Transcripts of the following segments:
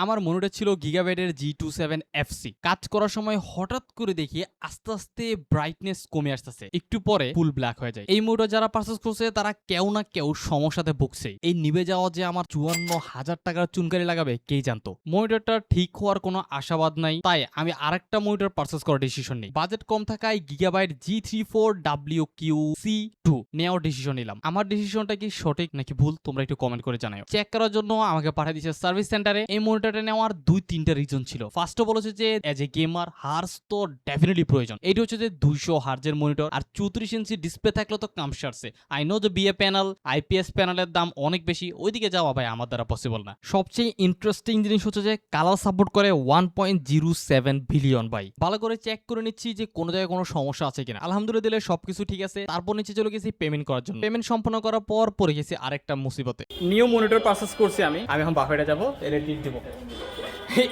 আমার মনিটর ছিল গিগাবাইটের G27FC। কাজ করার সময় হঠাৎ করে দেখি আস্তে আস্তে ব্রাইটনেস কমে আসতেছে, একটু পরে ফুল ব্ল্যাক হয়ে যায়। এই মনিটর যারা পারচেজ করছে তারা কেউ না কেউ সমস্যাতে ভুগছে। এই নিভে যাওয়া যে আমার 54,000 টাকার চুনকারি লাগাবে কে জানতো। মনিটরটা ঠিক হওয়ার কোনো আশাবাদ নাই, তাই আমি আরেকটা মনিটর পারচেজ করার ডিসিশন নিই। বাজেট কম থাকায় গিগাবাইট G34WQ-C2 নেওয়ার ডিসিশন নিলাম। আমার ডিসিশনটা কি সঠিক নাকি ভুল তোমরা একটু কমেন্ট করে জানাও। চেক করার জন্য আমাকে পাঠিয়ে দিয়েছে সার্ভিস সেন্টারে। এই মনিটরটা নেওয়ার 2-3টা রিজন ছিল। ফার্স্ট বলেছে যে এজ এ গেমার হার্স তো ডেফিনেটলি প্রয়োজন। এটা হচ্ছে যে 200 হার্জের মনিটর আর 34 ইঞ্চি ডিসপ্লে থাকলে তো কাম সারছে। আই নো যে বিএ প্যানেল আইপিএস প্যানেলের দাম অনেক বেশি, ওইদিকে যাওয়া ভাই আমার দ্বারা পসিবল না। সবচেয়ে ইন্টারেস্টিং জিনিস হচ্ছে যে কালার সাপোর্ট করে 1.07 বিলিয়ন। ভাই ভালো করে চেক করে নিচ্ছি যে কোনো জায়গায় কোনো সমস্যা আছে কিনা। আলহামদুলিল্লাহ সবকিছু ঠিক আছে। তারপর নিচে চলে গেছি পেমেন্ট করার জন্য। পেমেন্ট সম্পন্ন করার পর পরে গেছি আরেকটা মুসিবতে। নিউ মনিটর পারচেজ করছি আমি এখন বাফেটে যাবো, এটা টিপ দিব।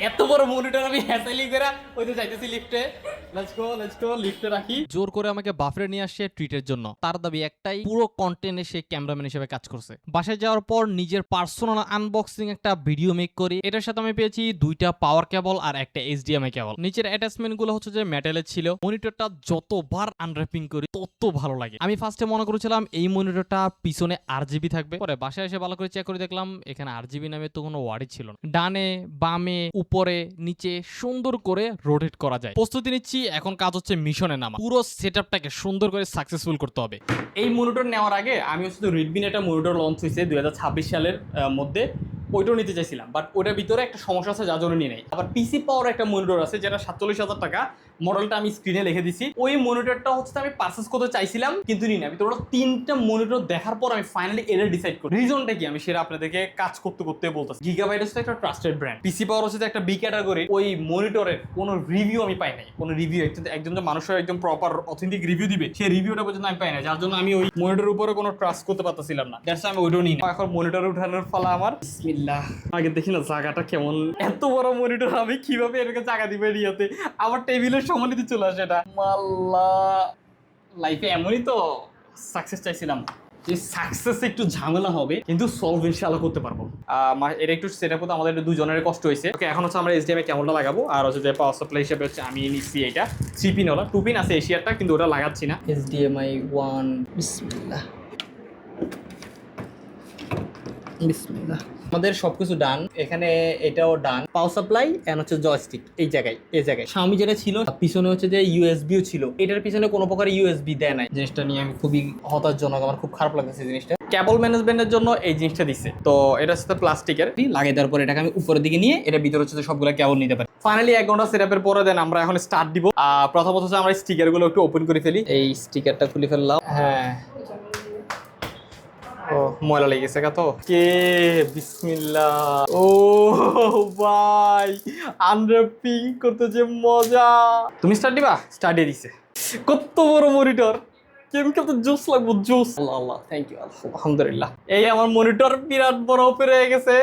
এত বড় মনিটর আমি হ্যাসেলি করে ওই তো যাইতেছি লিফটে। লেটস গো লিফটে রাখি। জোর করে আমাকে বাফরে নিয়ে আসছে ট্রিটের জন্য। তার দাবি একটাই, পুরো কন্টেন্টে সে ক্যামেরাম্যান হিসেবে কাজ করছে। বাসায় যাওয়ার পর নিজের পার্সোনাল আনবক্সিং একটা ভিডিও মেক করি। এটার সাথে আমি পেয়েছি 2টা পাওয়ার কেবল আর একটা HDMI কেবল। নিচের অ্যাটাচমেন্ট গুলো হচ্ছে যে মেটালের ছিল। মনিটরটা যতবার আনর্যাপিং করি তত ভালো লাগে। আমি ফার্স্টে মনে করেছিলাম এই মনিটরটা পিছনে RGB থাকবে, পরে বাসায় এসে ভালো করে চেক করে দেখলাম এখানে RGB নামে তো কোনো ওয়ার্ডই ছিল না। ডানে বামে উপরে নিচে সুন্দর করে রোটেট করা যায়। প্রস্তুতি নিচ্ছি, এখন কাজ হচ্ছে মিশনে নামা। পুরো সেটআপটাকে সুন্দর করে সাকসেসফুল করতে হবে। এই মনিটর নেওয়ার আগে আমি হচ্ছে রেডমির একটা মনিটর লঞ্চ হয়েছে 2026 সালের মধ্যে, ওইটাও নিতে চাইছিলাম, বাট ওইটার ভিতরে একটা সমস্যা আছে যার জন্য নিয়ে নেই। আবার পিসি পাওয়ার একটা মনিটর আছে যেটা 47,000 টাকা, মডেলটা আমি স্ক্রিনে লিখে দিছি। ওই মনিটরটা হচ্ছে আমি পারচেস করতে চাইছিলাম কিন্তু নিই না। আমি তোমরা 3টা মনিটর দেখার পর আমি ফাইনালি এটা ডিসাইড করি। রিজনটা কি আমি সেটা আপনাদেরকে কাজ করতে করতে বলতেছি। গিগাবাইট হচ্ছে একটা ট্রাস্টেড ব্র্যান্ড, পিসি পাওয়ার হচ্ছে একটা বি ক্যাটাগরি। ওই মনিটরের কোনো রিভিউ আমি পাই নাই, কোনো রিভিউ একজন যে মানুষের একদম প্রপার অথেন্টিক রিভিউ দিবে সেই রিভিউটা পর্যন্ত আমি পাই না, যার জন্য আমি ওই মনিটরের উপরে কোনো ট্রাস্ট করতে পারতেছিলাম না। দ্যাটস আমি ওইটাও নিই না। এখন মনিটর উঠানোর ফলে আমার বিসমিল্লাহ, আগে দেখি না জায়গাটা কেমন। এত বড় মনিটর আমি কিভাবে এটাকে জায়গা দিবে এরিয়াতে, আমার টেবিলের সমান দিতে চলে আসে এটা। আল্লাহ, লাইফে এমনই তো সাকসেস চাইছিলাম যে সাকসেস একটু ঝামেলা হবে কিন্তু সলভ ইনশাআল্লাহ করতে পারবো। এটা একটু সেটআপ করতে আমাদের দুজনের কষ্ট হয়েছে। ওকে, এখন হচ্ছে আমরা HDMI কেবলটা লাগাবো আর হচ্ছে যে পাওয়ার সাপ্লাই হিসেবে হচ্ছে আমি নিচ্ছি এটা 3 পিন ওলা, 2 পিন আছে এশিয়ারটা কিন্তু ওটা লাগাচ্ছি না। HDMI 1 বিসমিল্লাহ বিসমিল্লাহ। আমাদের সবকিছু ডান, এখানে এটাও ডান। পাওয়ার সাপ্লাই এন্ড হচ্ছে জয়স্টিক এই জায়গায় Xiaomi যেটা ছিল পিছনে হচ্ছে যে USBও ছিল, এটার পিছনে কোনো প্রকার USB দেয় নাই। জিনিসটা নিয়ে আমি খুবই হতাশজনক, আমার খুব খারাপ লাগতেছে জিনিসটা। কেবল ম্যানেজমেন্টের জন্য এই জিনিসটা দিচ্ছে, তো এটা হচ্ছে প্লাস্টিকের লাগিয়ে দেওয়ার পর এটাকে আমি উপরের দিকে নিয়ে এটা ভিতরে হচ্ছে সবগুলো কেবল নিতে পারি। ফাইনালি 1 ঘন্টা সেটআপের পরে দেন আমরা এখন স্টার্ট দিব। প্রথমত হচ্ছে আমরা স্টিকার গুলো একটু ওপেন করে ফেলি। এই স্টিকারটা খুলে ফেললাম। হ্যাঁ, ও ময়লা লেগে গেছে কত কে। বিসমিল্লাহ। ও ভাই, আনর্যাপিং করতে যে মজা। তুমি স্টার্ট দিবা? স্টার্ট দিয়ে দিছে। কত বড় মনিটর, কেমন কত জোস লাগবো, জোস। আল্লাহ আল্লাহ, থ্যাংক ইউ আলহামদুলিল্লাহ। এই আমার মনিটর বিরাট বড় ওপেন হয়ে গেছে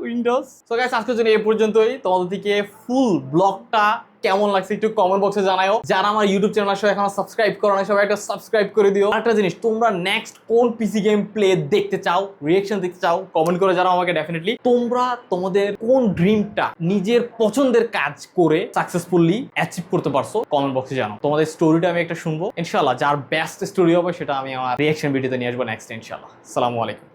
উইন্ডোজ। সো গাইস, আজকের জন্য এই পর্যন্তই। তোমাদের থেকে ফুল ব্লগটা কেমন লাগছে একটু কমেন্ট বক্সে জানাও। যারা আমার ইউটিউব চ্যানেল আসলে এখনো সাবস্ক্রাইব করো না, সবাই একটা সাবস্ক্রাইব করে দিও। আরেকটা জিনিস, তোমরা নেক্সট কোন পিসি গেম প্লে দেখতে চাও, রিঅ্যাকশন দেখতে চাও, কমেন্ট করে জানাও আমাকে ডেফিনেটলি। তোমরা তোমাদের কোন ড্রিমটা নিজের পছন্দের কাজ করে সাকসেসফুলি অ্যাচিভ করতে পারছো কমেন্ট বক্সে জানাও। তোমাদের স্টোরিটা আমি একটা শুনবো ইনশাআল্লাহ। যার বেস্ট স্টোরি হবে সেটা আমি আমার রিঅ্যাকশন ভিডিওতে নিয়ে আসবো নেক্সট ইনশাআল্লাহ। আসসালামু আলাইকুম।